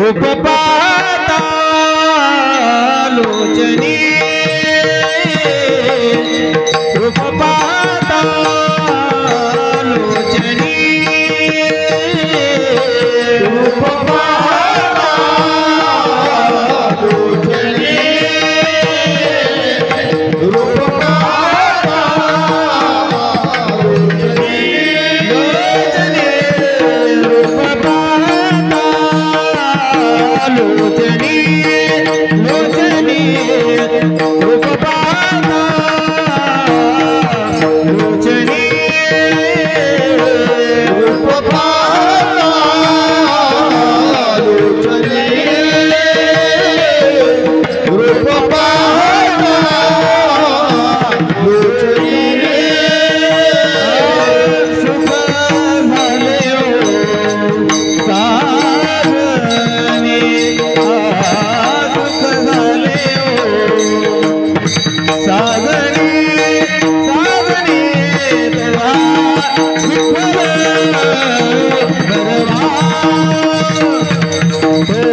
रूप पाता लोचनी रूप पाता लोचनी रूप पाता लोचनी रूप पाता लोचनी रूप पाता लोचनी लोचनी रूप पाता लोचनी रूप पाता लोचनी रूप पाता लोचनी सुख झाले साजनी सुख झाले साजनी साजनी तुला विठ्ठल बरवा तुला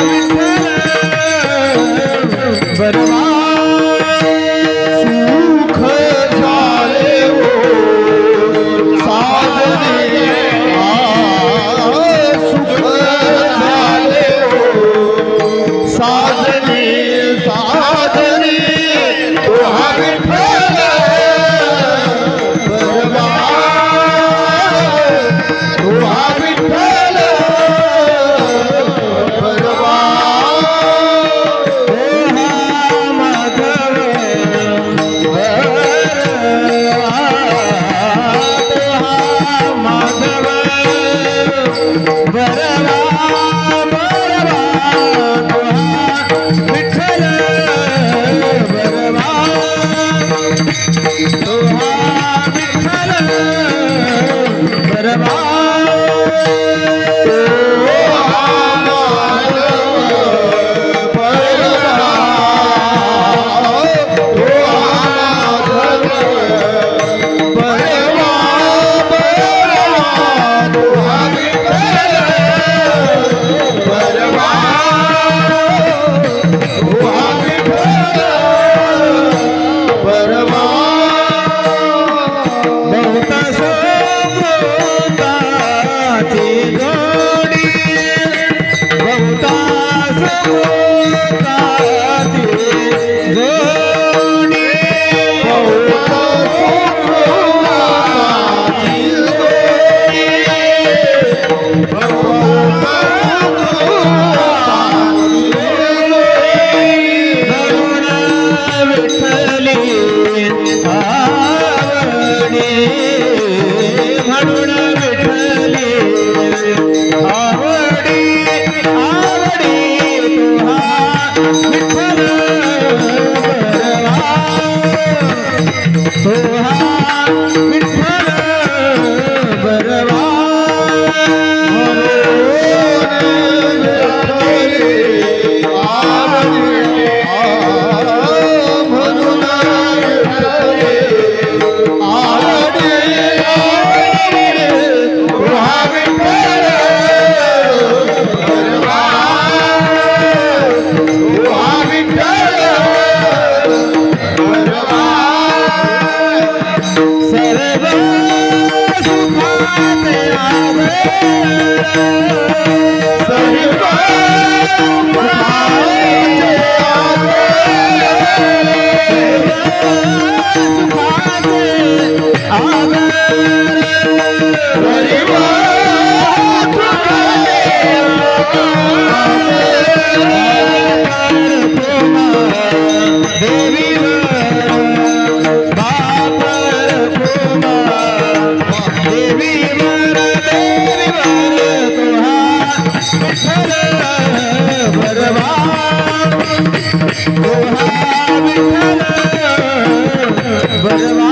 विठ्ठल बरवा सुख झाले साजनी सुख झाले साजनी साजनी तुहा विठ्ठल बरवा तुहा विठ्ठल बरवा तुहा माधव बरवा तुहा माधव बरवा बरवा तुहा विठ्ठल बरवा तुहा विठ्ठल बरवा आवडी आवडी तुहा विठ्ठल विठ्ठल भरवा तुहा विठ्ठल भरवा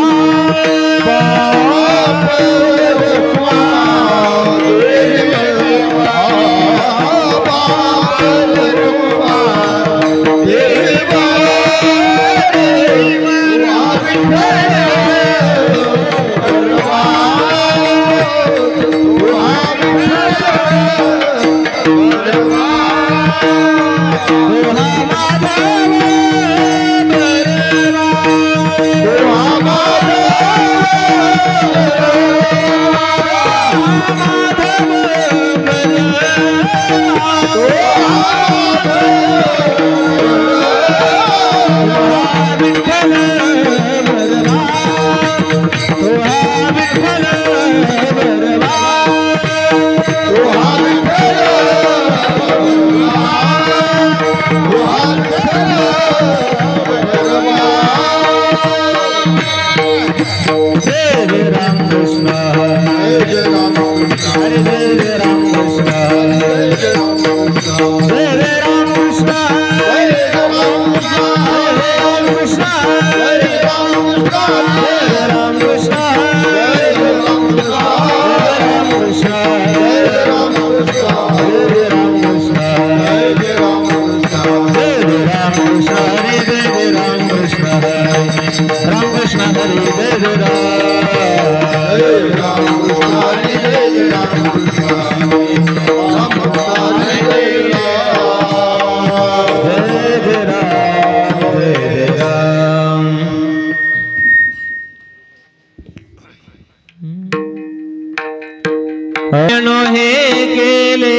हे केले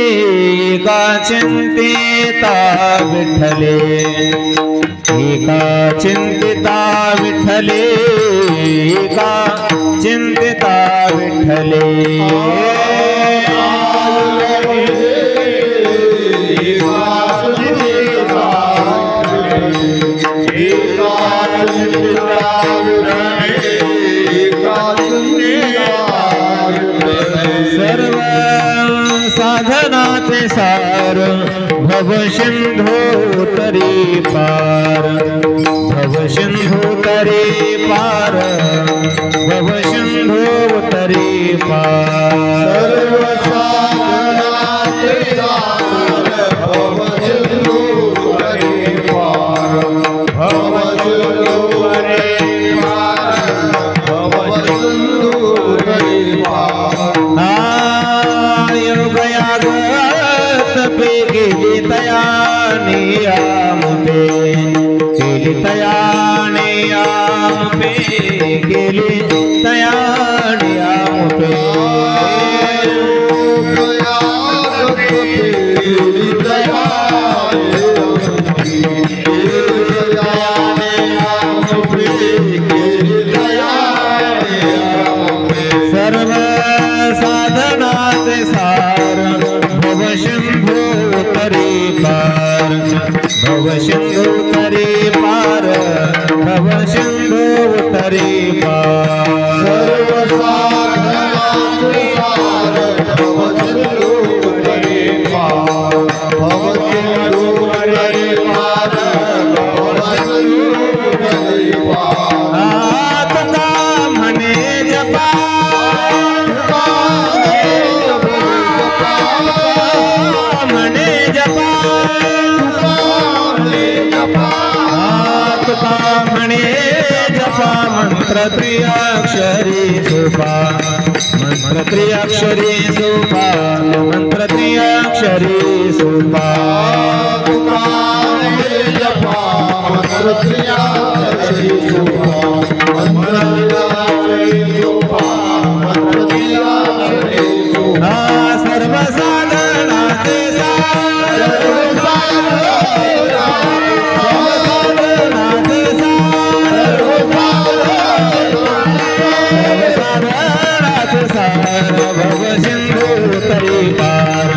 का चिंतिता विठ्ठले एका चिंतिता विठ्ठले एका चिंतिता विठ्ठले सर्व साधनाचे सार भव सिंधू तरी पार भव सिंधू तरी पार भव सिंधू तरी पार सर्व साधनाचे सार भव सिंधू तरी पार भव सिंधू तरी पार भव सिंधू तरी पार केली तयानियाम पे केली तयानियाम पे केली तयानियाम पे केली सर्व साधनाचे सार भव सिंधू तरी पार भव सिंधू तरी पार भव सिंधू तरी पार सर्व साधनाचे सार भव सिंधू तरी पार भव सिंधू तरी पार भव सिंधू तरी पार तुका म्हणे जपा म्हणे जपा मंत्र त्रिअक्षरी सोपा मंत्र त्रिअक्षरी सोपा मंत्र त्रिअक्षरी सोपा जपा मंत्र त्रिअक्षरी सोपा मंत्र त्रिअक्षरी सोपा मंत्र त्रिअक्षरी सोपा सर्व साधनाचे सार भव सिंधू तरी पार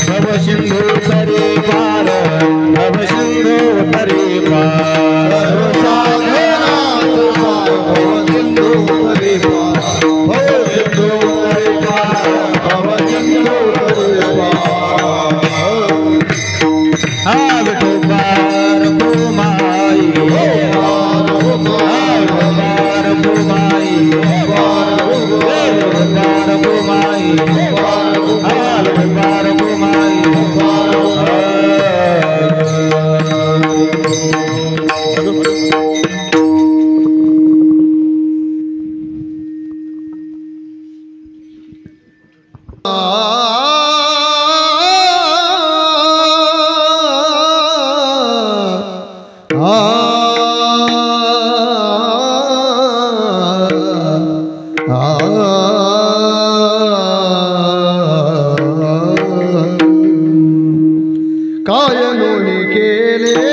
भव सिंधू तरी पार भव सिंधू तरी पार भव सिंधू तरी पार भव सिंधू तरी पार भव सिंधू तरी पार कायनोनी केले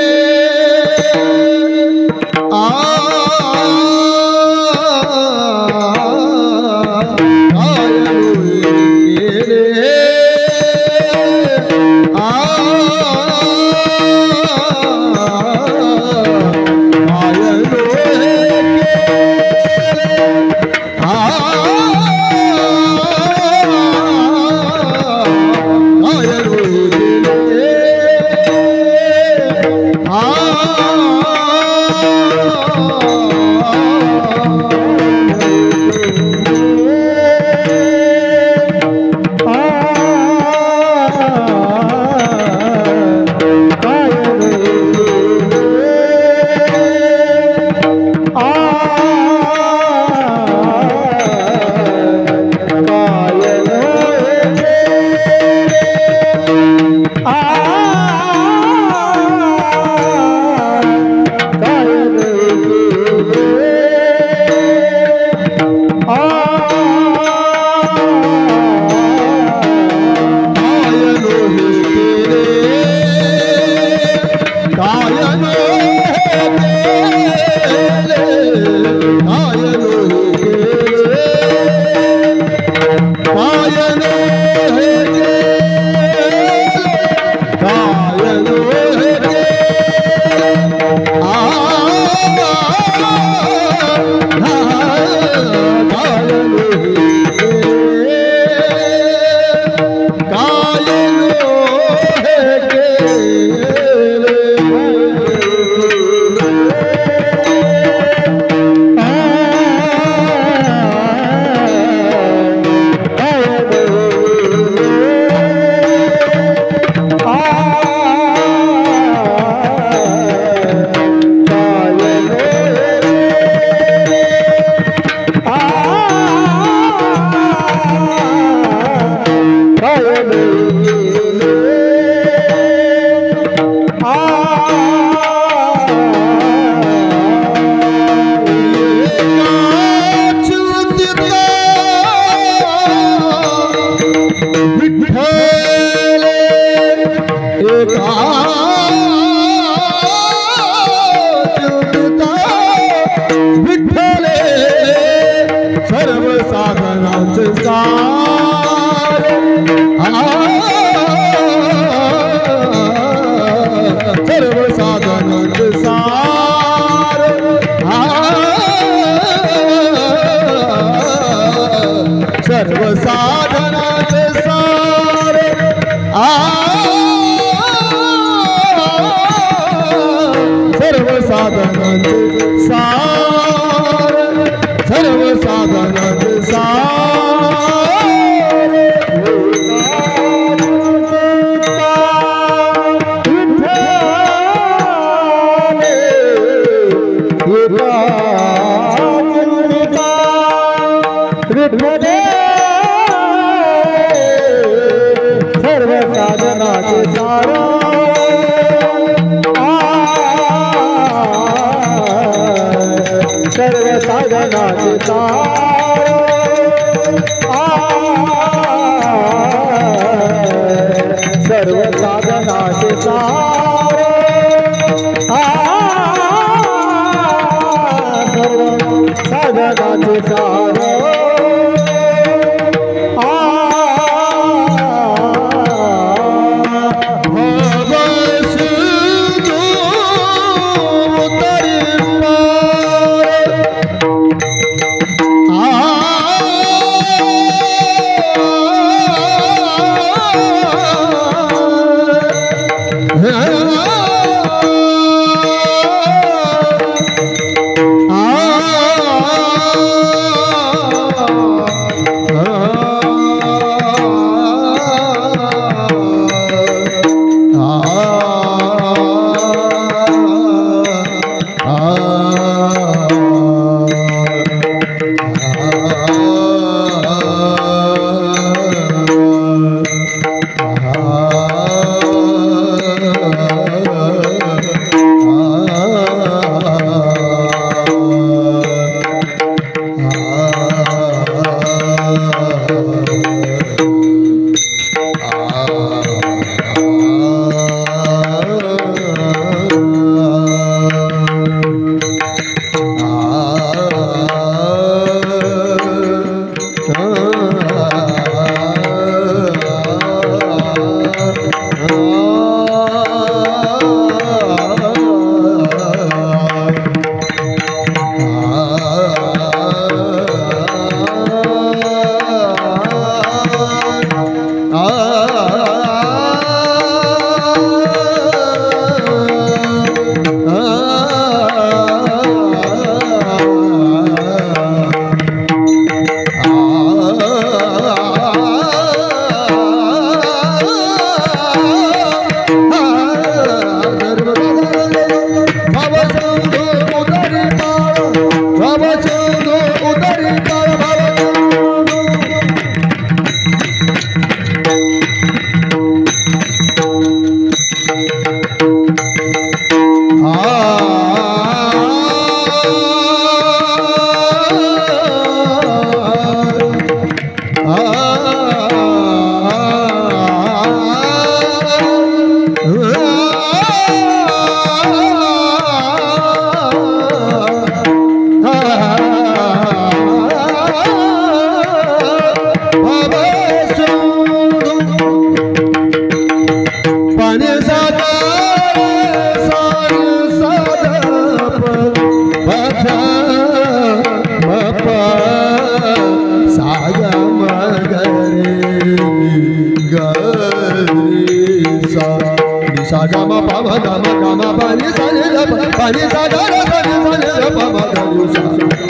सा गा मा पा मा गा मा पा नि सा नि ध पा नि सा गा रे सा नि ध पा मा गा नि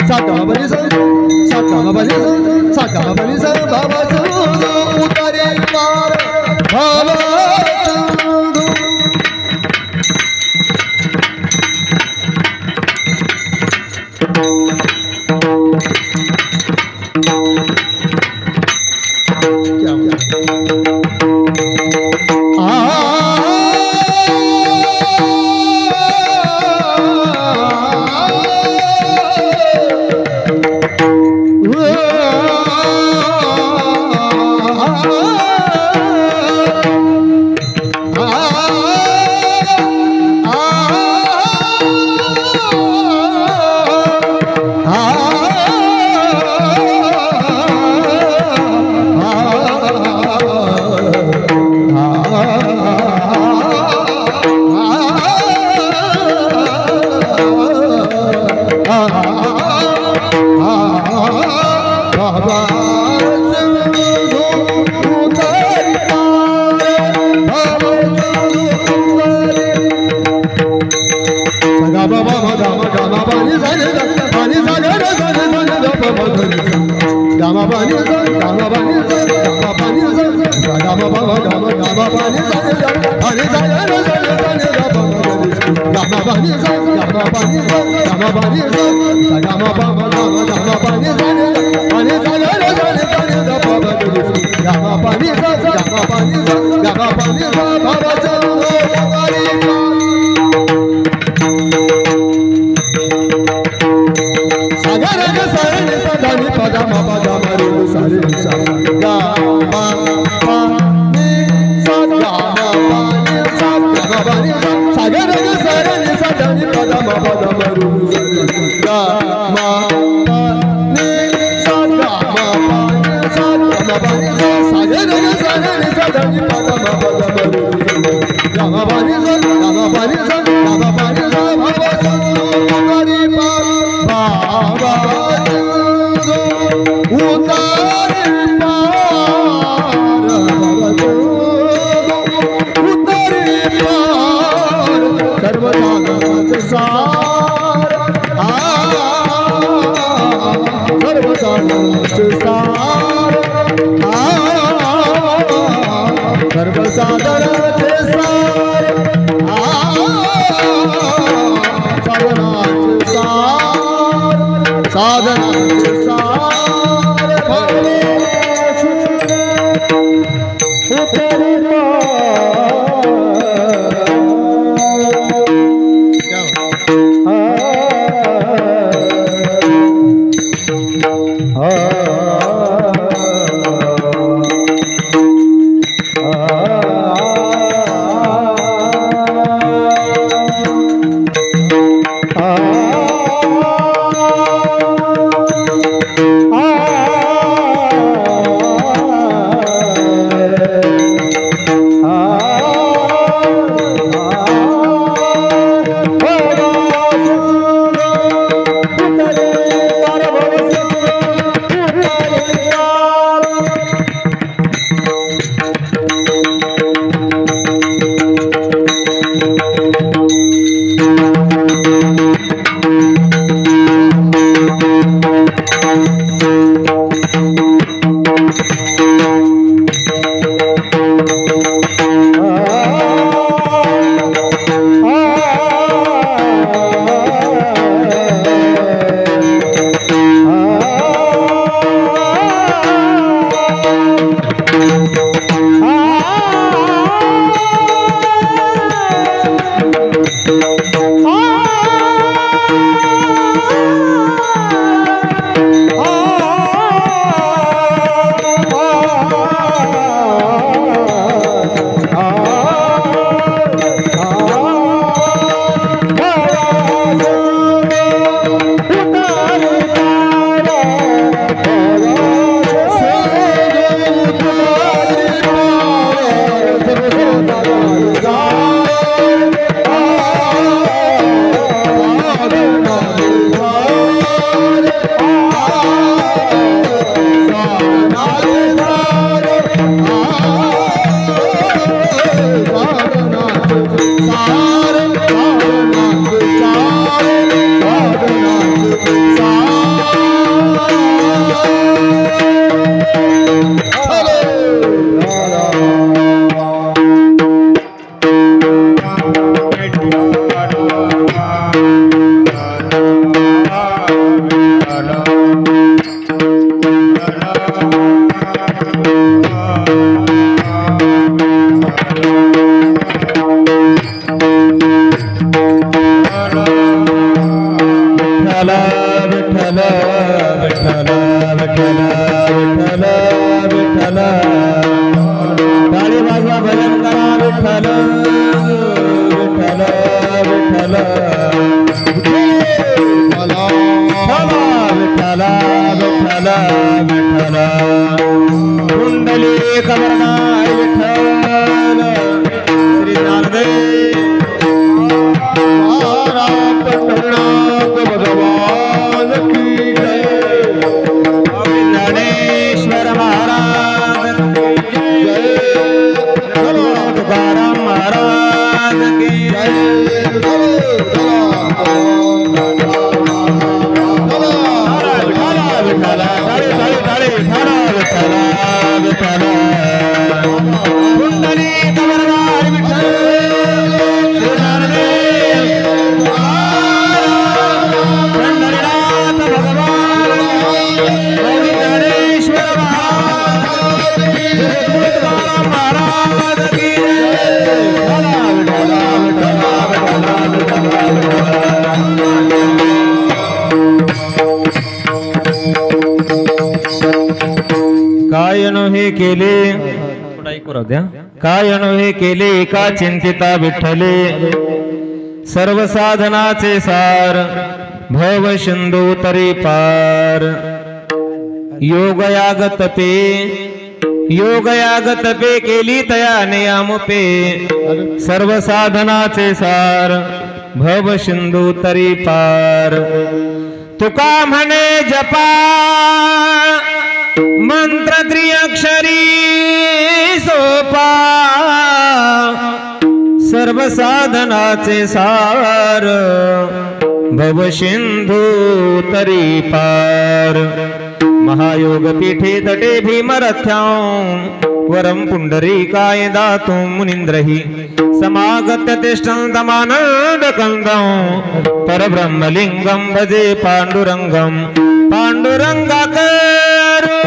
सा गा मा नि सा गा मा नि सा गा मा नि सा बा बा सु उतारे पार भावा चंदू क्या खबरदार विठ्ठल श्री ज्ञानदेव महाराज पंढरनाथ भगवान की जय ज्ञानेश्वर महाराज की जय तुकाराम महाराज की हे केले काय हे केले का चिंतिता विठ्ठले सर्व साधनाचे सार भव सिंधू तरी पार योगयाग तपे केली तया नियामपे सर्व साधनाचे सार भव सिंधू तरी पार तुका म्हणे जपा मंत्र त्रिअक्षरी सोपा सर्व साधनाचे सार भव सिंधू तरी पार महायोग पीठे तटे भीमरथ्यां वरम पुंडरीकाय दातु मुनींद्रहि समागत्य तिष्ठन्तमानन्दकन्दं परब्रह्मलिंगं भजे पाण्डुरंगं पाण्डुरंगाकरो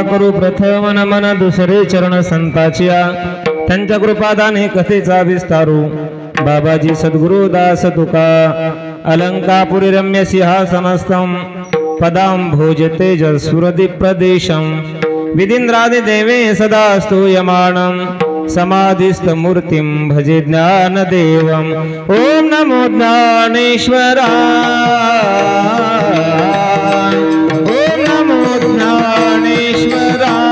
करू प्रथम नमन दुसरे चरण संताचिया त्यांच्या कृपादाने कथेचा विस्तारू बाबाजी सद्गुरु दास तुका अलंकापुरी रम्य सिंहासनस्थं पदां भोजते जसुरदि प्रदेशं विदिन्द्रादि देवे सदा स्तूयमानं समाधिस्थ मूर्तिं भजे ज्ञानदेवं ओम नमो ज्ञानेश्वराय ओम नमो ज्ञानेश्वराय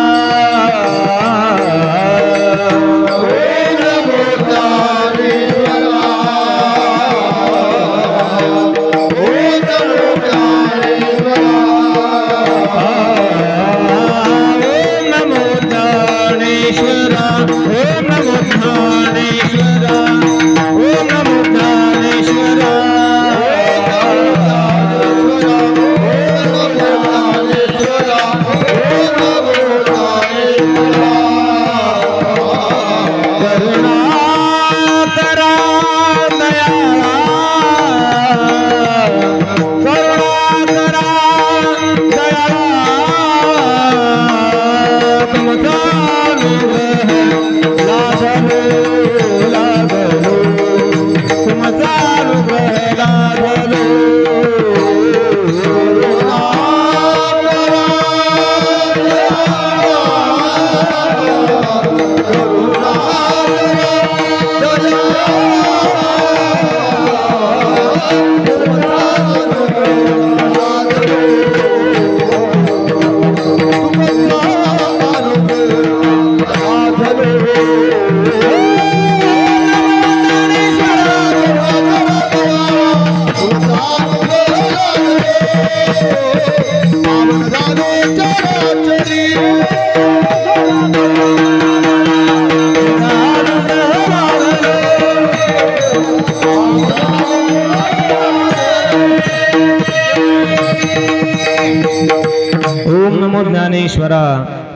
ज्ञानेश्वरा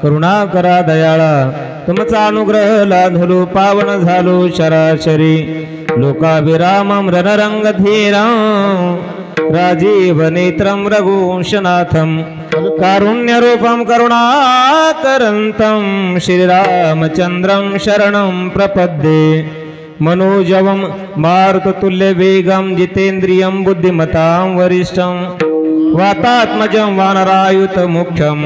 करुणा करा दयाळा तुमचा अनुग्रह लाधलो पावन झालो चराचरी लोकाभिरामं रणरंग धीरं राजीव नेत्रं रघुवंशनाथं कारुण्यरूपं करुणाकरन्तं श्रीरामचन्द्रं शरणं प्रपद्ये मनोजवं मारुततुल्यवेगं जितेन्द्रियं बुद्धिमतां वरिष्ठं वातात्मजं वानरायुतमुख्यं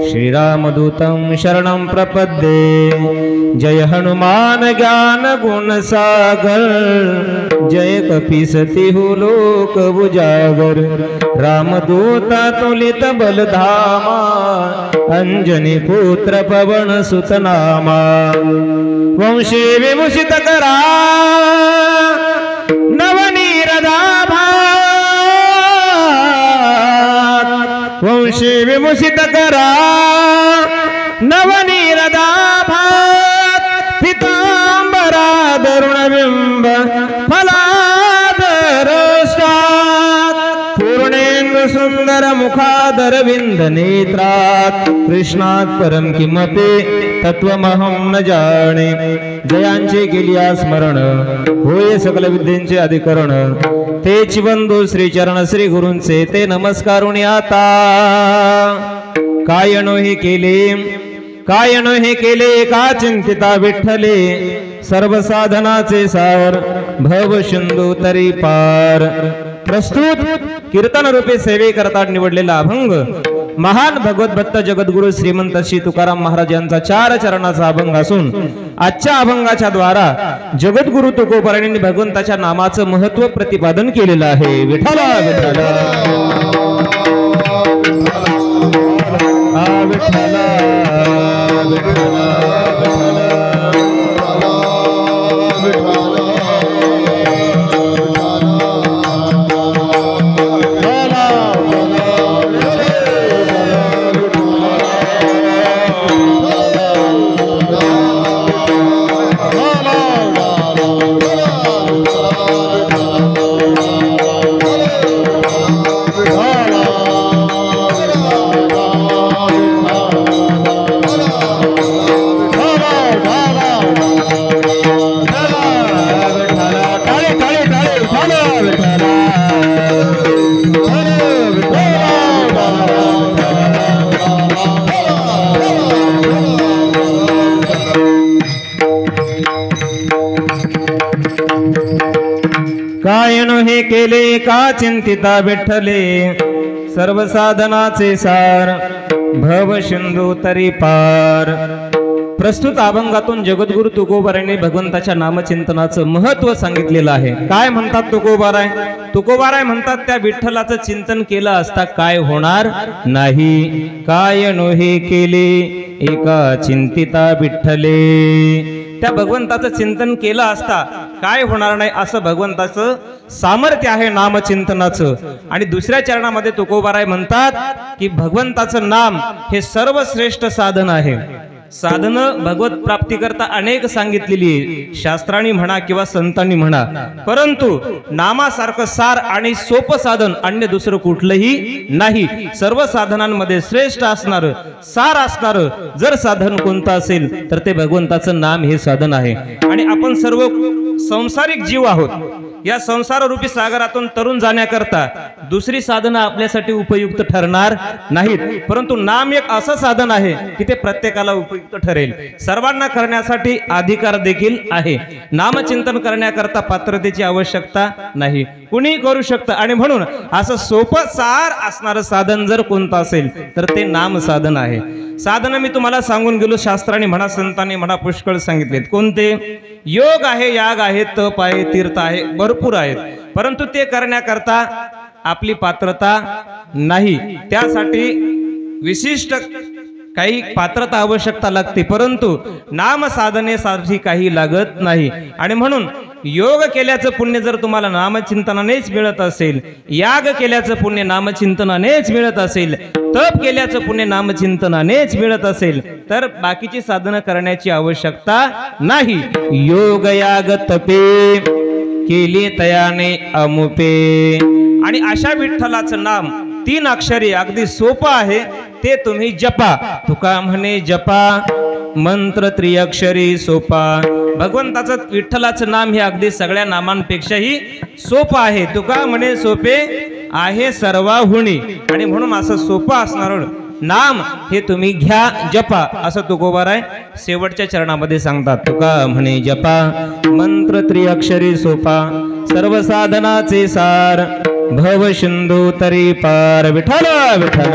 श्रीरामदूतं शरणं प्रपद्ये जय हनुमान ज्ञान गुण सागर जय कपीसति हो लोक उजागर रामदूता तुलित बलधामा अंजनी पुत्र पवन सुत नामा वंशी विभूषित करा नवनीरदाभा वंशी विभूषित करा नवनीरदाभात पितांबरा दरुणबिंब फलादरष्टात् पूर्णेन्दु सुंदर मुखादरविंद नेत्रात् कृष्णात् परम किमपि तत्वमहं न जाणे जयांचे केलिया स्मरण होय सकल विद्येचे अधिकरण तेच बंधू श्री चरण श्री गुरूंचे ते नमस्कारुणी आता काय नो हे केले का चिंतिता विठ्ठले सर्व साधनाचे सार भव सिंधू तरी पार प्रस्तुत कीर्तन रूपे सेवे करता निवडलेला अभंग महान भगवत भक्त जगद्गुरु श्रीमंत श्री तुकाराम महाराज यांचा 4 चरणाचा अभंग असून आजच्या अभंगाच्या द्वारा जगद्गुरु तुकोबारायांनी भगवंताच्या नामाचं महत्त्व प्रतिपादन केलेलं आहे। विठ्ठला विठ्ठला विठ्ठला कायनो हे केले का चिंतिता विठ्ठले सर्व साधनाचे सार भव सिंधू तरी पार। प्रस्तुत अभंगातून जगद्गुरु तुकोबारायांनी भगवंताच्या नामचिंतनाचं महत्त्व सांगितलेलं आहे। काय म्हणतात तुकोबाराय? तुकोबाराय म्हणतात त्या विठ्ठलाचं चिंतन केलं असता काय होणार नाही। कायनो हे केले एका चिंतिता विठ्ठले त्या भगवंताचं चिंतन केलं असता काय होणार नाही असं भगवंताचं सामर्थ्य आहे नामचिंतनाचं। आणि दुसऱ्या चरणामध्ये तुकोबाराय म्हणतात की भगवंताचं नाम हे सर्वश्रेष्ठ साधन आहे। साधनं भगवत प्राप्ती करता अनेक सांगितलेली आहे, शास्त्रांनी म्हणा किंवा संतांनी म्हणा, परंतु नामासारखं सार आणि सोपं साधन अन्य दुसरं कुठलंही नाही। सर्व साधनांमध्ये श्रेष्ठ असणारं सार असणारं जर साधन कोणतं असेल तर ते भगवंताचं नाम हे साधन आहे। आणि आपण सर्व संसारिक जीव आहोत, या संसार रूपी सागरातून तरुण जाण्याकरता दुसरी साधनं आपल्यासाठी उपयुक्त ठरणार नाहीत, परंतु नाम एक असं साधन आहे की ते प्रत्येकाला उपयुक्त ठरेल, सर्वांना करण्यासाठी अधिकार देखील आहे। नामचिंतन करण्याकरता पात्रतेची आवश्यकता नाही। कुणी करू शकतं. आणि म्हणून असं सोपं सार असणारं साधन जर कोणतं असेल तर ते नाम साधन आहे. साधन मी तुम्हाला सांगून गेलो, शास्त्राने म्हणा संतांनी म्हणा पुष्कळ सांगितलेत. कोणते? योग आहे, याग आहे, तप आहे, तीर्थ आहे, भरपूर आहेत. परंतु ते करण्याकरता आपली पात्रता नाही, त्यासाठी विशिष्ट काही पात्रता आवश्यकता लागते, परंतु नाम साधनेसाठी काही लागत नाही. आणि म्हणून योग केल्याचं पुण्य जर तुम्हाला नामचिंतनानेच मिळत असेल, याग केल्याचं पुण्य नामचिंतनानेच मिळत असेल, तप केल्याचं पुण्य नामचिंतनानेच मिळत असेल, तर बाकीची साधनं करण्याची आवश्यकता नाही. योग याग तपे केली तयाने अमुपे. आणि अशा विठ्ठलाचं नाम 3 अक्षरी अगदी सोपं आहे, ते तुम्ही जपा. तुका म्हणे जपा मंत्र त्रिअक्षरी सोपा. भगवंताचं विठ्ठलाचं नाम हे अगदी सगळ्या नामांपेक्षाही सोपं आहे. तुका म्हणे सोपे आहे सर्वाहुनी. आणि म्हणून असं सोपं असणारं नाम हे तुम्ही घ्या, जपा, असं तुकोबाराय शेवटच्या चरणामध्ये सांगतात. तुका म्हणे जपा मंत्र त्रिअक्षरी सोपा, सर्व साधनाचे सार, भव सिंधू तरी पार. विठ्ठल विठ्ठल.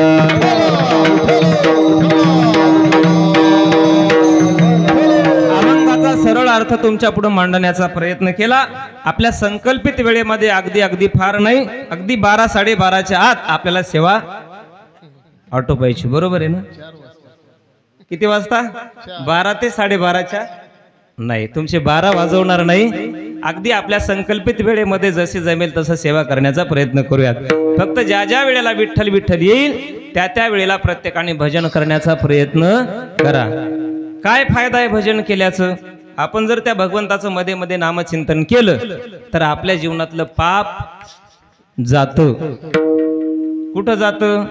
अभंगाचा सरळ अर्थ तुमच्या पुढे मांडण्याचा प्रयत्न केला. आपल्या संकल्पित वेळेमध्ये अगदी फार नाही, अगदी 12 12:30च्या आत आपल्याला सेवा आटोपायची. बरोबर आहे ना? किती वाजता? 12 ते 12:30च्या नाही, तुमचे 12 वाजवणार नाही. अगदी आपल्या संकल्पित वेळेमध्ये जसे जमेल तसं सेवा करण्याचा प्रयत्न करूयात. फक्त ज्या ज्या वेळेला विठ्ठल विठ्ठल येईल त्या त्या वेळेला प्रत्येकाने भजन करण्याचा प्रयत्न करा. काय फायदा आहे भजन केल्याचं? आपण जर त्या भगवंताचं मध्ये मध्ये नामचिंतन केलं तर आपल्या जीवनातलं पाप जातं. कुठं जातं?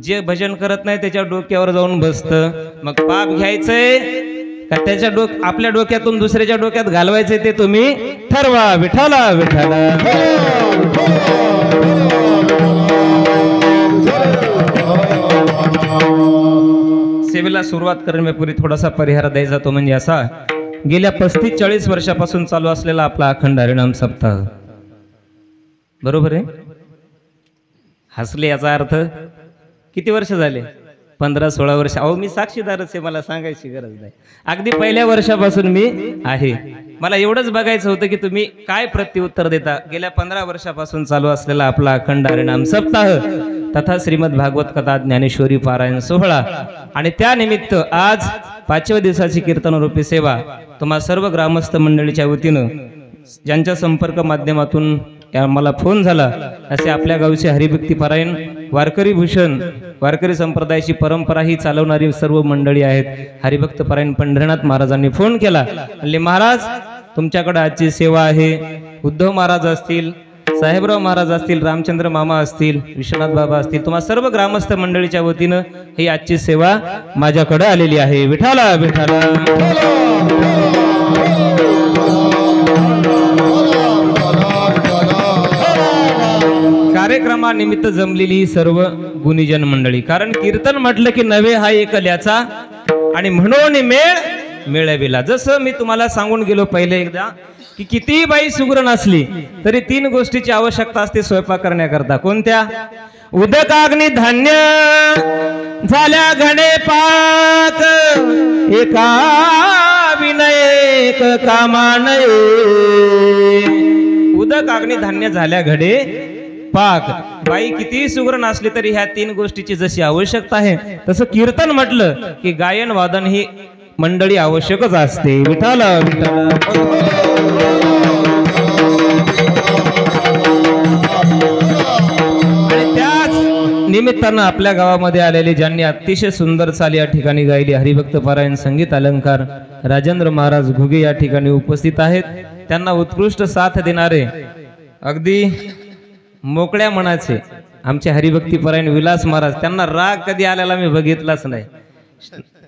जे भजन करत नाही त्याच्या डोक्यावर जाऊन बसतं. मग पाप घ्यायचंय का त्याच्या आपल्या डोक्यातून दुसऱ्याच्या डोक्यात घालवायचंय ते तुम्ही ठरवा. विठ्ठला विठ्ठला. सेवेला सुरुवात करण्यापूर्वी थोडासा परिहार द्यायचा, तो म्हणजे असा. गेल्या 35-40 वर्षापासून चालू असलेला आपला अखंड हरिनाम सप्ताह, बरोबर आहे? हसले याचा अर्थ किती वर्ष झाले? 15-16 वर्ष. अहो मी साक्षीदारच आहे, मला सांगायची गरज नाही. अगदी पहिल्या वर्षापासून मी आहे. मला एवढंच बघायचं होतं की तुम्ही काय प्रत्युत्तर देता. गेल्या 15 वर्षापासून चालू असलेला आपला अखंड हरिनाम सप्ताह तथा श्रीमद भागवत कथा ज्ञानेश्वरी पारायण सोहळा, आणि त्यानिमित्त आज 5व्या दिवसाची कीर्तनरूपी सेवा तुम्हा सर्व ग्रामस्थ मंडळीच्या वतीनं, ज्यांच्या संपर्क माध्यमातून मला फोन झाला, असे आपल्या गावचे हरिभक्ती पारायण वारकरी भूषण वारकरी संप्रदायाची परंपरा ही चालवणारी सर्व मंडळी आहेत. हरिभक्त पारायण पंढरीनाथ महाराजांनी फोन केला, म्हणले महाराज तुमच्याकडे आजची सेवा आहे. उद्धव महाराज असतील, साहेबराव महाराज असतील, रामचंद्र मामा असतील, विश्वनाथ बाबा असतील, तुम्हा सर्व ग्रामस्थ मंडळीच्या वतीनं ही आजची सेवा माझ्याकडे आलेली आहे. विठाला विठाला. कार्यक्रमानिमित्त जमलेली सर्व गुणीजन मंडळी, कारण कीर्तन म्हटलं की नवे हा एकल्याचा आणि म्हणून मेळ मिळविला. जसं मी तुम्हाला सांगून गेलो पहिले एकदा की किती बाई सुगरण असली तरी 3 गोष्टीची आवश्यकता असते स्वयंपाक करण्याकरता. कोणत्या? उदकाग्नी धान्य झाल्या घडे पाक, एका विनयक कामानये. उदक अग्नी धान्य झाल्या घडे पाक. बाई किती सुगरण असली तरी ह्या 3 गोष्टीची जशी आवश्यकता आहे तसं कीर्तन म्हटलं की गायन वादन ही मंडळी आवश्यकच असते. विठाला विठाला. आणि त्याच निमित्तानं आपल्या गावामध्ये आलेले ज्यांनी अतिशय सुंदर चाल या ठिकाणी गायली, हरिभक्त पारायण संगीत अलंकार राजेंद्र महाराज घुगे या ठिकाणी उपस्थित आहेत. त्यांना उत्कृष्ट साथ देणारे अगदी मोकळ्या मनाचे आमचे हरिभक्ती पारायण विलास महाराज, त्यांना राग कधी आलेला मी बघितलाच नाही.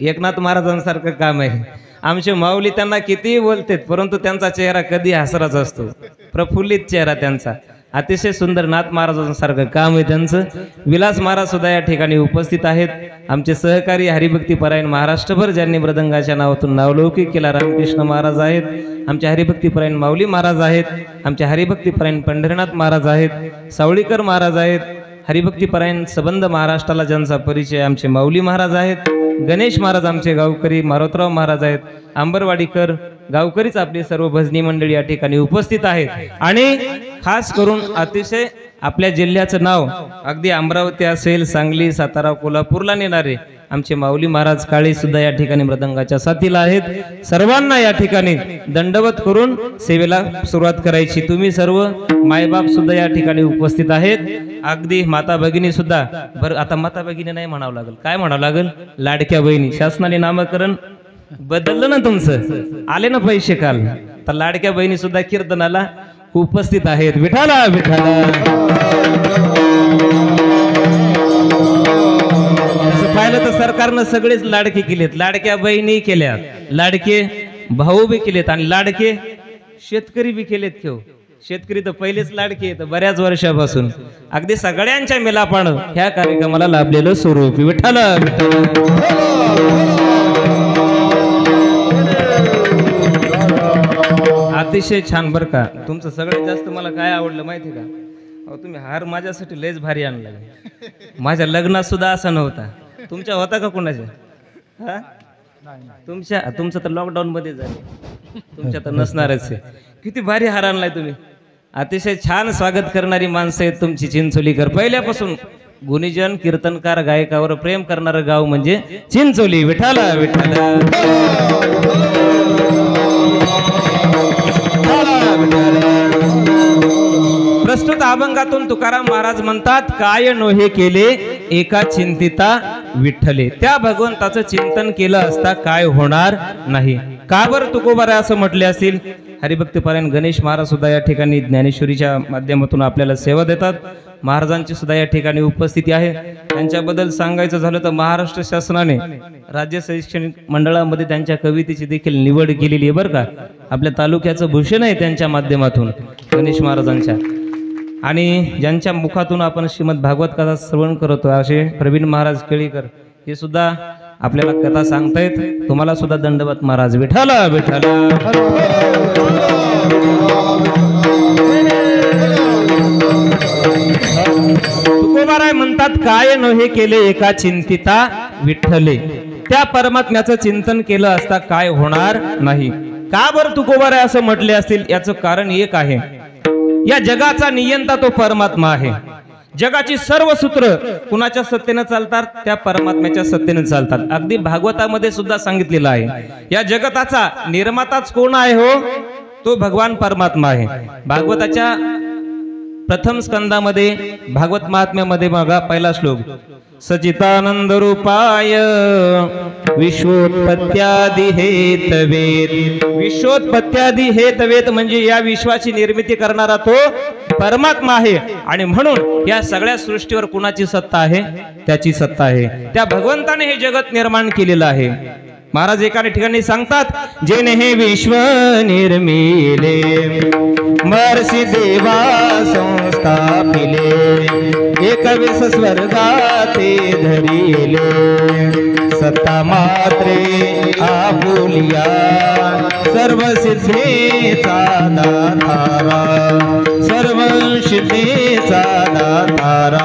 एकनाथ महाराजांसारखं काम आहे. आमचे माऊली त्यांना कितीही बोलतात परंतु त्यांचा चेहरा कधी हसराच असतो, प्रफुल्लित चेहरा त्यांचा. अतिशय सुंदर नाथ महाराजांसारखं काम आहे त्यांचं. विलास महाराज सुद्धा या ठिकाणी उपस्थित आहेत. आमचे सहकारी हरिभक्तीपरायण महाराष्ट्रभर ज्यांनी मृदंगाच्या नावातून नावलौकिक केला रामकृष्ण महाराज आहेत. आमचे हरिभक्तीपरायण माऊली महाराज आहेत. आमचे हरिभक्तीपरायण पंढरीनाथ महाराज आहेत. सावळीकर महाराज आहेत. हरिभक्तीपरायण संबंध महाराष्ट्राला ज्यांचा परिचय आमचे माऊली महाराज आहेत. गणेश महाराज आमचे गावकरी मारोतराव महाराज आहेत. आंबरवाडीकर गावकरीच आपली सर्व भजनी मंडळी या ठिकाणी उपस्थित आहेत. आणि खास करून अतिशय आपल्या जिल्ह्याचं नाव अगदी अमरावती असेल, सांगली, सातारा, कोल्हापूरला नेणारे आमचे माऊली महाराज काळे सुद्धा या ठिकाणी मृदंगाच्या साथीला आहेत. सर्वांना या ठिकाणी दंडवत करून सेवेला सुरुवात करायची. तुम्ही सर्व मायबाप सुद्धा या ठिकाणी उपस्थित आहेत. अगदी माता भगिनी सुद्धा. बरं, आता माता भगिनी नाही म्हणावं लागेल, काय म्हणावं लागेल? लाडक्या बहिणी. शासनाने नामकरण बदललं ना तुमचं, आले ना पैसे काल. तर लाडक्या बहिणी सुद्धा कीर्तनाला उपस्थित आहेत. विठाला विठाला. पाहिलं तर सरकारनं सगळेच लाडके केलेत. लाडक्या बहिणी केल्यात, लाडके भाऊ बी केलेत आणि लाडके शेतकरी बी केलेत. घेऊ शेतकरी तर पहिलेच लाडके आहेत बऱ्याच वर्षापासून. अगदी सगळ्यांच्या मिलापानं ह्या कार्यक्रमाला लाभलेलं स्वरूप. विठाला अतिशय छान. बरं का, तुमचं सगळ्यात जास्त मला काय आवडलं माहिती का? अहो, तुम्ही हार माझ्यासाठी लयच भारी आणला. माझ्या लग्नात सुद्धा असा नव्हता. तुमच्या होता का कोणाच्या? हा, तुमचं तर लॉकडाऊन मध्ये झाले, तुमच्या तर नसणारच आहे. किती भारी हार आणलाय तुम्ही. अतिशय छान स्वागत करणारी माणसं आहेत तुमची चिंचोलीकर. पहिल्यापासून गुणीजन, कीर्तनकार, गायकावर प्रेम करणारं गाव म्हणजे चिंचोली. विठाला विठाला. प्रस्तुत अभंगातून तुकाराम महाराज म्हणतात, काय नोहे केले एका चिंतिता विठ्ठले. त्या भगवंताचं चिंतन केलं असता काय होणार नाही. का बरं तुकोबारा असं म्हटले असतील? हरिभक्तीपरायण गणेश महाराज सुद्धा या ठिकाणी ज्ञानेश्वरीच्या माध्यमातून आपल्याला सेवा देतात. महाराजांची सुद्धा या ठिकाणी उपस्थिती आहे. त्यांच्याबद्दल सांगायचं झालं तर महाराष्ट्र शासनाने राज्य शैक्षणिक मंडळामध्ये त्यांच्या कवितेची देखील निवड केलेली आहे. बरं का, आपल्या तालुक्याचं भूषण आहे त्यांच्या माध्यमातून गणेश महाराजांच्या. आणि ज्यांच्या मुखातून आपण श्रीमद भागवत कथा श्रवण करतो असे प्रवीण महाराज केळीकर हे सुद्धा आपल्याला कथा सांगतायत. तुम्हाला सुद्धा दंडवत महाराज. विठाला विठाला. तुकोबाराय म्हणतात, काय नोहे केले एका चिंतिता विठ्ठले. त्या परमात्म्याचं चिंतन केलं असता काय होणार नाही. का बरं तुकोबाराय असं म्हटले असतील? याचं कारण एक आहे. या जगाचा नियंता तो परमात्मा आहे. जगाची सर्व सूत्र कुणाच्या सत्तेने चालतात? त्या परमात्म्याच्या सत्तेने चालतात. अगदी भागवतामध्ये सुद्धा सांगितलेलं आहे, या जगताचा निर्माताच कोण आहे? हो, तो भगवान परमात्मा आहे. भागवताच्या प्रथम स्कंदामध्ये भागवत महात्म्यामध्ये बघा पहिला श्लोक, सचितानंद रूपाय विश्वोत्पत्त्यादि हेतवेत. विश्वोत्पत्त्यादि हेतवेत म्हणजे या विश्वाची निर्मिती करणारा तो परमात्मा आहे. आणि म्हणून या सगळ्या सृष्टीवर कुणाची सत्ता आहे? त्याची सत्ता आहे. त्या भगवंताने हे जगत निर्माण केलेलं आहे. महाराज एका ठिकाणी सांगतात, जेने हे विश्व निर्मिले महर्षी देवा संस्थापिले, एकविस स्वर्गाते धरिले, सत्ता मात्रे आपुलिया, सर्व सिद्धेचा दातारा, सर्व सिद्धेचा दातारा.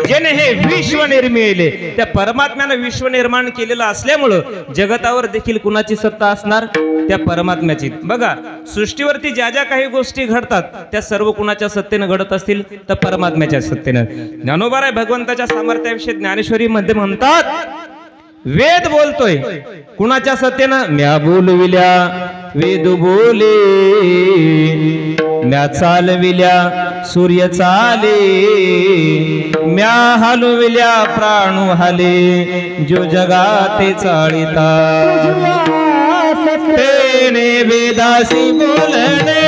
जेने हे विश्व निर्मिले, त्या परमात्म्याने विश्व निर्माण केलेलं असल्यामुळं जगतावर देखील कुणाची सत्ता असणार? त्या परमात्म्याची. बघा, सृष्टीवरती ज्या ज्या काही गोष्टी घडतात त्या सर्व कुणाच्या सत्तेने घडत असतील? तर परमात्म्याच्या सत्तेने. ज्ञानोबाराय भगवंताच्या सामर्थ्याविषयी ज्ञानेश्वरी मध्ये म्हणतात, वेद बोलतोय कुणाच्या सत्तेनं? म्या बोलविल्या वेद बोले, म्या चालविल्या सूर्य चाले, म्या हलविल्या प्राणू हाले, जो जगाते चाळिता तेने वेदासी बोलणे.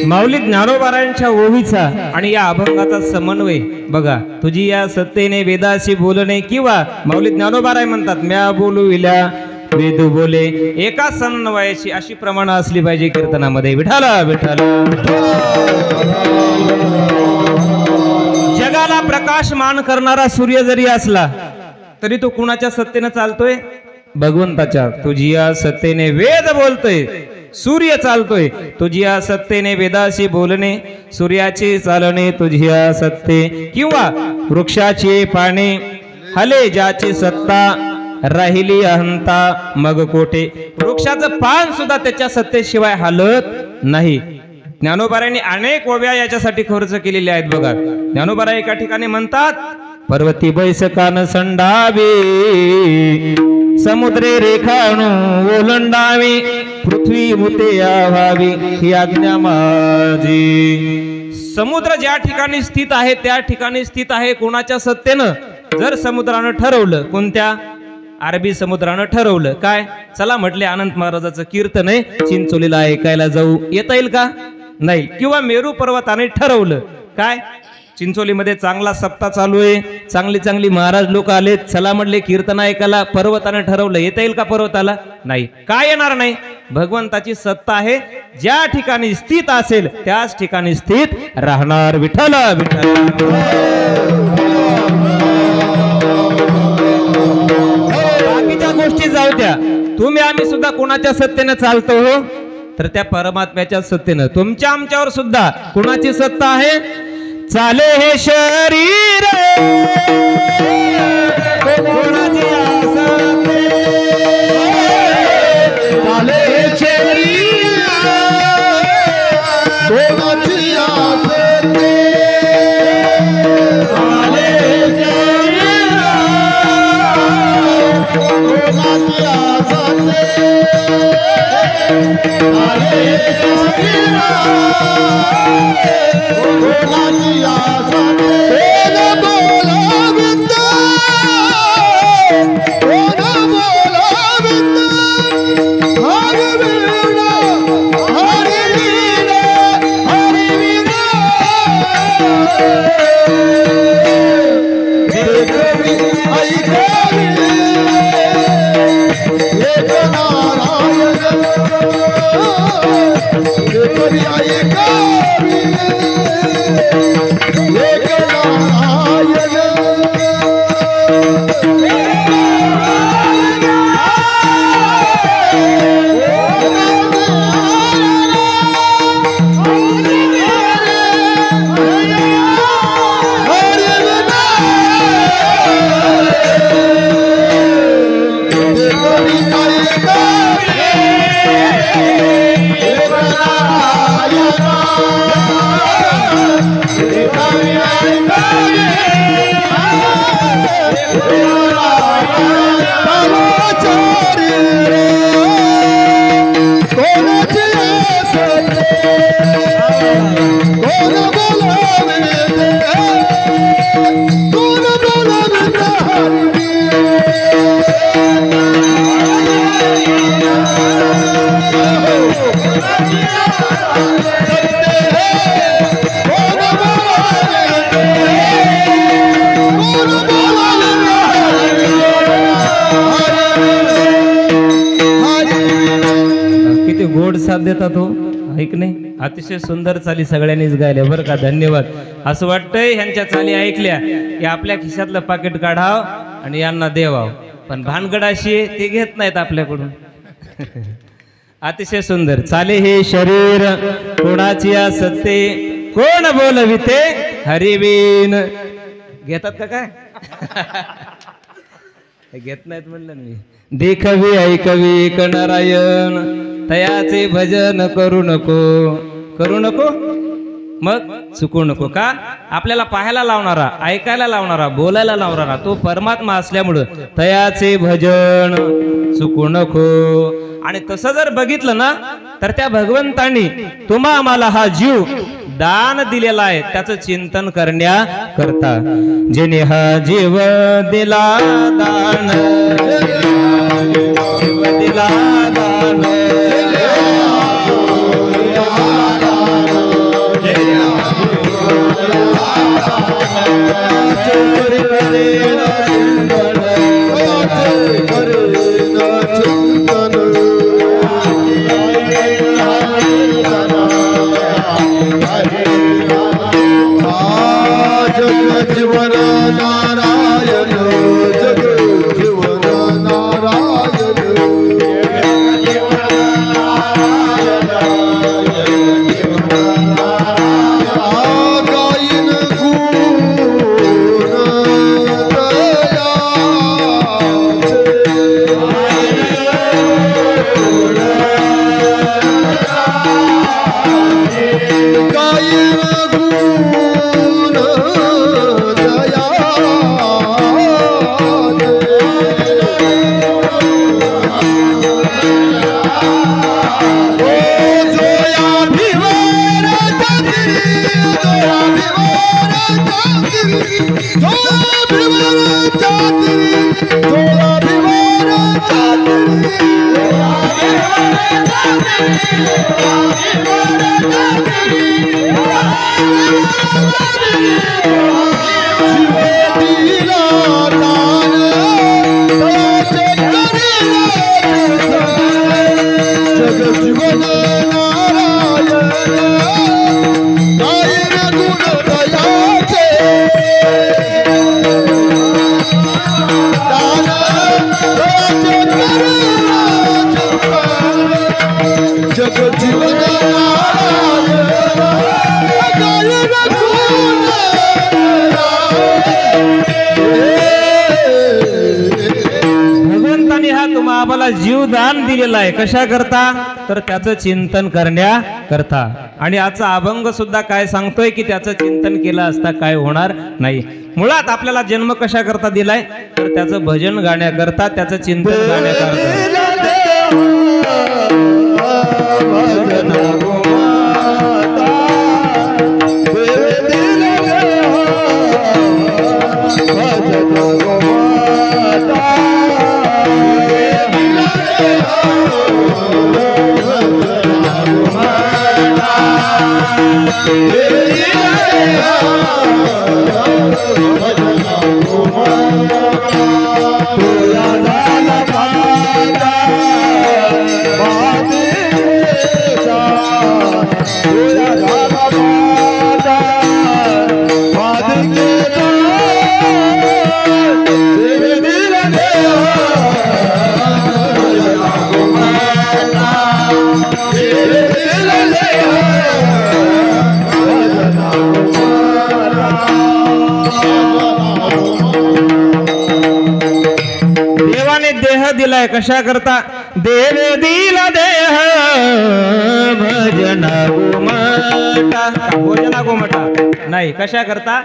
माऊली ज्ञानोबारायांच्या ओवीचा आणि या अभंगाचा समन्वय बघा. तुझी या सत्तेने वेदाशी बोलणे किंवा माऊली ज्ञानोबाराय म्हणतात म्या बोलू विल्या वेद बोले, एका समन्वयाची अशी प्रमाण असली पाहिजे कीर्तनामध्ये. विठाला विठाला. जगाला प्रकाशमान करणारा सूर्य जरी असला तरी तो कुणाच्या सत्तेने चालतोय? भगवंताच्या. तुझी या सत्तेने वेद बोलतोय, सूर्य चालतोय. तुझ्या सत्तेने वेदाशी बोलणे, सूर्याचे चालणे तुझ्या सत्ते. किंवा वृक्षाचे पाने हले ज्याची सत्ता, राहिली अहंता मग कोठे. वृक्षाचं पान सुद्धा त्याच्या सत्तेशिवाय हलत नाही. ज्ञानोबारायांनी अनेक ओव्या याच्यासाठी खर्च केलेल्या आहेत बघा. ज्ञानोबाराय एका ठिकाणी म्हणतात, पर्वती बैसकान संडावे, समुद्रे रेखाणू ओलंडावी, पृथ्वी हुते व्हावी ही आज्ञा माझी. समुद्र ज्या ठिकाणी स्थित आहे त्या ठिकाणी स्थित आहे कोणाच्या सत्तेनं? जर समुद्रानं ठरवलं, कोणत्या? अरबी समुद्रानं ठरवलं काय? चला म्हटले अनंत महाराजाचं कीर्तन आहे, चिंचोलीला ऐकायला जाऊ. येता येईल का? नाही. किंवा मेरू पर्वताने ठरवलं काय? चिंचोलीमध्ये चांगला सप्ताह चालू आहे, चांगली चांगली महाराज लोक आलेत, चला म्हटले कीर्तन ऐकायला. पर्वताने ठरवलं. येता येईल का पर्वताला? नाही. काय येणार नाही? भगवंताची सत्ता आहे, ज्या ठिकाणी स्थित असेल त्याच ठिकाणी स्थित राहणार. विठ्ठल विठ्ठल. बाकीच्या गोष्टी जाऊ द्या, तुम्ही आम्ही सुद्धा कोणाच्या सत्तेने चालतो हो? तर त्या परमात्म्याच्या सत्तेनं. तुमच्या आमच्यावर सुद्धा कोणाची सत्ता आहे? चाले हे शरीर कोणाची आसते, चाले हे शरीर कोणाची आसते, चाले हे शरीर कोणाची आसते, चाले हे शरीर कोणाची आसते. बोला विठ्ठल प्रतिसाद देतात हो, ऐक नाही. अतिशय सुंदर चाली सगळ्यांनीच गायल्या बरं का, धन्यवाद. असं वाटतंय ह्यांच्या चाली ऐकल्या की आपल्या खिशातलं पाकिट काढाव आणि यांना देवाव, पण भानगड अशी आहे ते घेत नाहीत आपल्याकडून. अतिशय सुंदर चाले. हे शरीर कोणाची असते, कोण बोलविते हरिवीन. घेतात का काय? घेत नाहीत म्हणलं मी. देखवी ऐकवी एक नारायण, तयाचे भजन करू नको, करू नको मग चुकू नको. का? आपल्याला पाहायला लावणारा, ऐकायला लावणारा, बोलायला लावणारा तो परमात्मा असल्यामुळं तयाचे भजन चुकू नको. आणि तसं जर बघितलं ना तर त्या भगवंतांनी तुम्हा आम्हाला हा जीव दान दिलेला आहे, त्याचं चिंतन करण्याकरता. जेने हा जीव दिला दान, जीव दिला दान, जीवन नारायण, जग जीवन नारायण, गायन आम्हाला जीवदान दिलेला आहे. कशा करता? तर त्याचं चिंतन करण्याकरता. आणि आजचा अभंग सुद्धा काय सांगतोय की त्याचं चिंतन केलं असता काय होणार नाही. मुळात आपल्याला जन्म कशा करता दिलाय? तर त्याचं भजन गाण्याकरता, त्याचं चिंतन गाण्याकरता. दिलाय कशा करता? देव दिला देह भजना गोमटा. भोजना गोमटा नाही, कशा करता?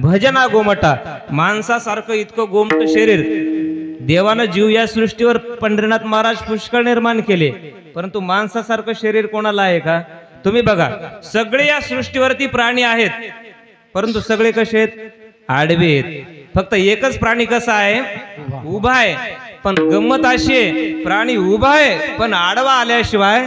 भजना गोमटा. माणसासारखं इतकं गोमट शरीर देवानं जीव या सृष्टीवर पंढरीनाथ महाराज पुष्कळ निर्माण केले, परंतु माणसासारखं शरीर कोणाला आहे का? तुम्ही बघा, सगळे या सृष्टीवरती प्राणी आहेत, परंतु सगळे कसे आहेत? आडवे आहेत. फक्त एकच प्राणी कसा आहे? उभा आहे. पण गंमत अशी आहे, प्राणी उभा आहे पण आडवा आल्याशिवाय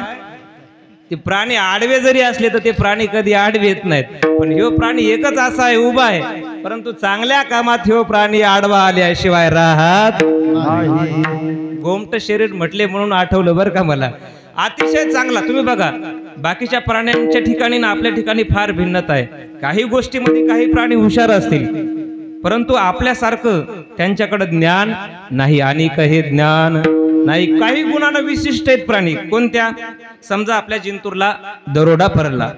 ते प्राणी आडवे जरी असले तर ते प्राणी कधी आडवे येत नाहीत. पण ह्यो प्राणी एकच असा आहे, उभा आहे, परंतु चांगल्या कामात ह्यो प्राणी आडवा आल्याशिवाय राहत नाही. गोमट शरीर म्हटले म्हणून आठवलं बरं का मला. अतिशय चांगला. तुम्ही बघा बाकीच्या प्राण्यांच्या ठिकाणी ना आपल्या ठिकाणी फार भिन्नता आहे. काही गोष्टीमध्ये काही प्राणी हुशार असतील, परंतु आपल्यासारखं त्यांच्याकडे ज्ञान नाही. आणि हे ज्ञान नाही. काही गुणांना विशिष्ट आहेत प्राणी. कोणत्या? समजा आपल्या जिंतूरला दरोडा पडला.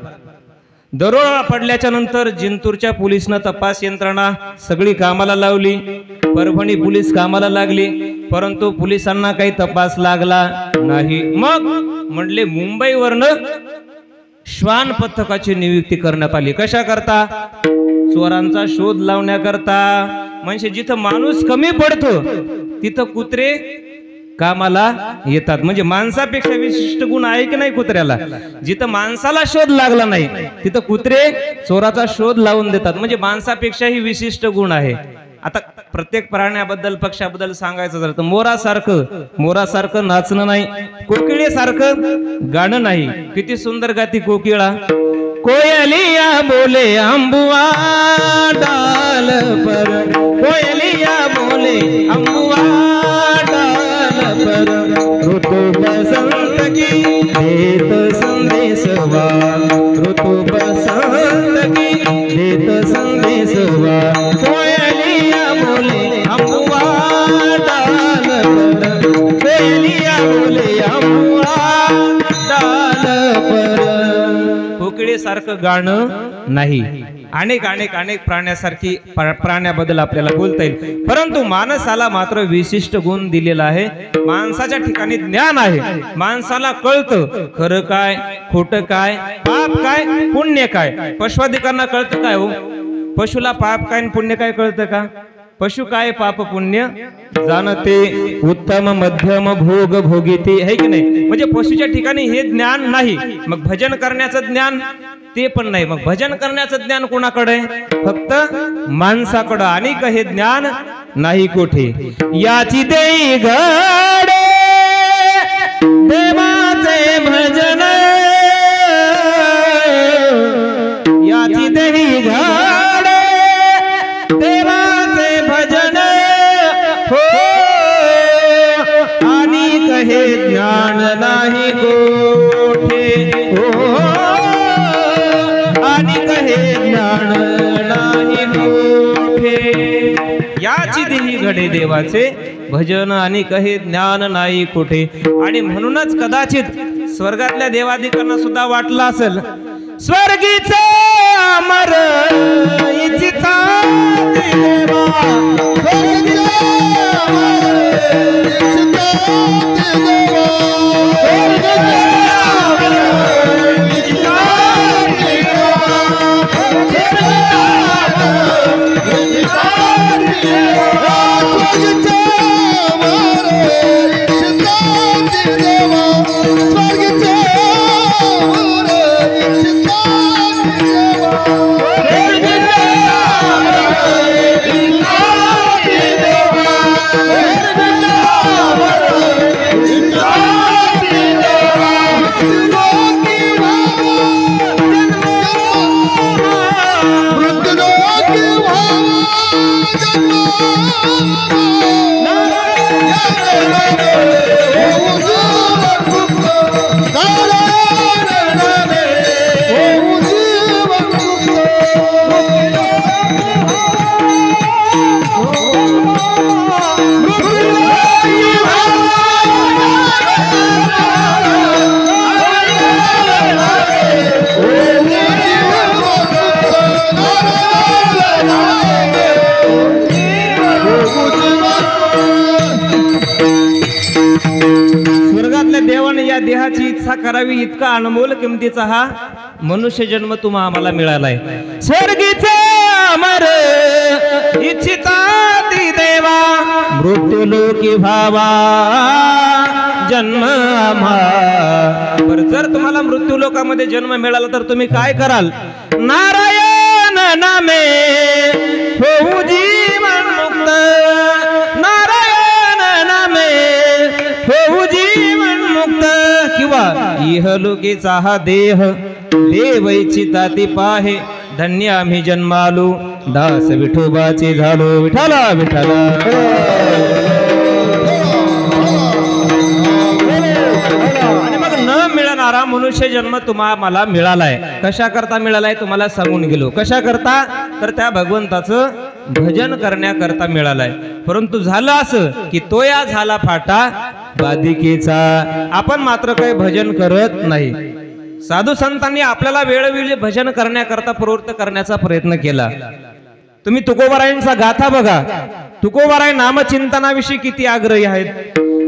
दरोडा पडल्याच्या नंतर जिंतूरच्या पोलिसनं तपास यंत्रणा सगळी कामाला लावली. परभणी पोलीस कामाला लागली, परंतु पोलिसांना काही तपास लागला नाही. मग म्हणले मुंबईवरनं श्वान पथकाची नियुक्ती करण्यात आली. कशा करता? चोरांचा शोध लावण्याकरता. म्हणजे जिथं माणूस कमी पडतो तिथं कुत्रे कामाला येतात. म्हणजे माणसापेक्षा विशिष्ट गुण आहे की नाही कुत्र्याला? जिथं माणसाला शोध लागला नाही तिथं कुत्रे चोराचा शोध लावून देतात. म्हणजे माणसापेक्षाही विशिष्ट गुण आहे. आता प्रत्येक प्राण्याबद्दल पक्षाबद्दल सांगायचं झालं तर मोरासारखं नाचणं नाही, कोकिळेसारखं गाणं नाही. किती सुंदर गाती कोकिळा. कोयलिया बोले अंबुआ डाल पर, कोयलिया बोले अंबुआ डाल पर, ऋतु बसंत की देत संदेशवा, ऋतु बसंत की देत संदेशवा. कोयलिया बोले अंबुआ डाल पर, कोयलिया बोले अंबुआ डाल पर. कोकिळेसारखं गाणं नाही. अनेक अनेक अनेक प्राण्याबद्दल आपल्याला बोलता येईल, परंतु माणसाला मात्र विशिष्ट गुण दिलेला आहे. माणसाच्या ठिकाणी ज्ञान आहे. माणसाला कळतं खरं काय, खोटं काय, पाप काय, पुण्य काय. पशुधिकांना कळतं काय हो? पशुला पाप काय पुण्य काय कळतं का? पशु काय पाप पुण्य जाणते, उत्तम मध्यम भोग भोगिते, है की नाही? म्हणजे पशुच्या ठिकाणी हे ज्ञान नाही. मग भजन करण्याचं ज्ञान ते पण नाही. मग भजन करण्याचं ज्ञान कोणाकडे? फक्त माणसाकडे. आणि हे ज्ञान नाही कोठे. याची देई घडे देवाचे भजन, याची देई घडे देवाचे भजन हो. आणि हे ज्ञान नाही कोठे हो, आणि हे ज्ञान नाही कोठे. याची देही घडे देवाचे भजन आणि कहे ज्ञान नाही कोठे. आणि म्हणूनच कदाचित स्वर्गातल्या देवादिकांना सुद्धा वाटलं असेल स्वर्गीचे अमर इच्छिता देवा, स्वर्गीचे अमर इच्छिता देवा, स्वर्गीचे अमर इच्छिता देवा, स्वर्गीचे अमर इच्छिता देवा, स्वर्गीचे अमर इच्छिता देवा, स्वर्गीचे देहाची इच्छा करावी इतका अनमोल किमतीचा हा मनुष्य जन्म तुम्हा आम्हाला मिळालाय. स्वर्गीचे अमर इच्छिता ती देवा, मृत्यू लोकी भावा जन्म आम्हा. बरं, जर तुम्हाला मृत्यू लोकामध्ये जन्म मिळाला तर तुम्ही काय कराल? नारायण नामे होऊ जीवन मुक्त, नारायण नामे होऊ जीवन मुक्त. किंवा इहलोकीचा हा देह देव इच्छिता ती पाहे, धन्य आम्ही जन्मालो दास विठोबाचे झालो. विठाला विठाला. आणि मग न मिळणारा मनुष्य जन्म मला मिळालाय. कशा करता मिळालाय तुम्हाला सांगून गेलो. कशा करता तर त्या भगवंताचं भजन करण्याकरता मिळालाय. परंतु झालं असं की तो या झाला फाटा बाधिकेचा. आपण मात्र काही भजन करत नाही. साधू संतांनी आपल्याला वेळोवेळी भजन करण्याकरता प्रवृत्त करण्याचा प्रयत्न केला. तुम्ही तुकोबारायांचा गाथा बघा. तुकोबाराय नामचिंतनाविषयी किती आग्रही आहेत.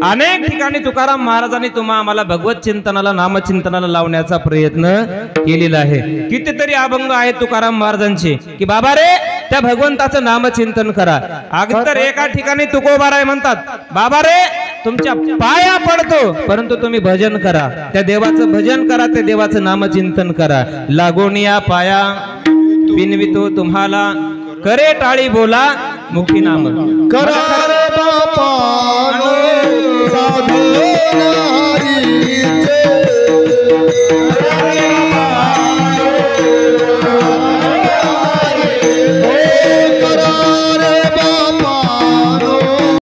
अनेक ठिकाणी तुकाराम महाराजांनी आम्हाला भगवत चिंतनाला नामचिंतनाला लावण्याचा प्रयत्न केलेला आहे. कितीतरी अभंग आहेत तुकाराम महाराजांचे की बाबा रे त्या भगवंताचं नामचिंतन करा. अगतर एका ठिकाणी तुकोबाराय म्हणतात बाबा रे तुमच्या पाया पडतो परंतु तुम्ही भजन करा. त्या देवाचं भजन करा. त्या देवाचं नामचिंतन करा. लागून या पाया विनवितो तुम्हाला करे टाळी बोला मुखी नाम करा रे बापानो साधनारीचे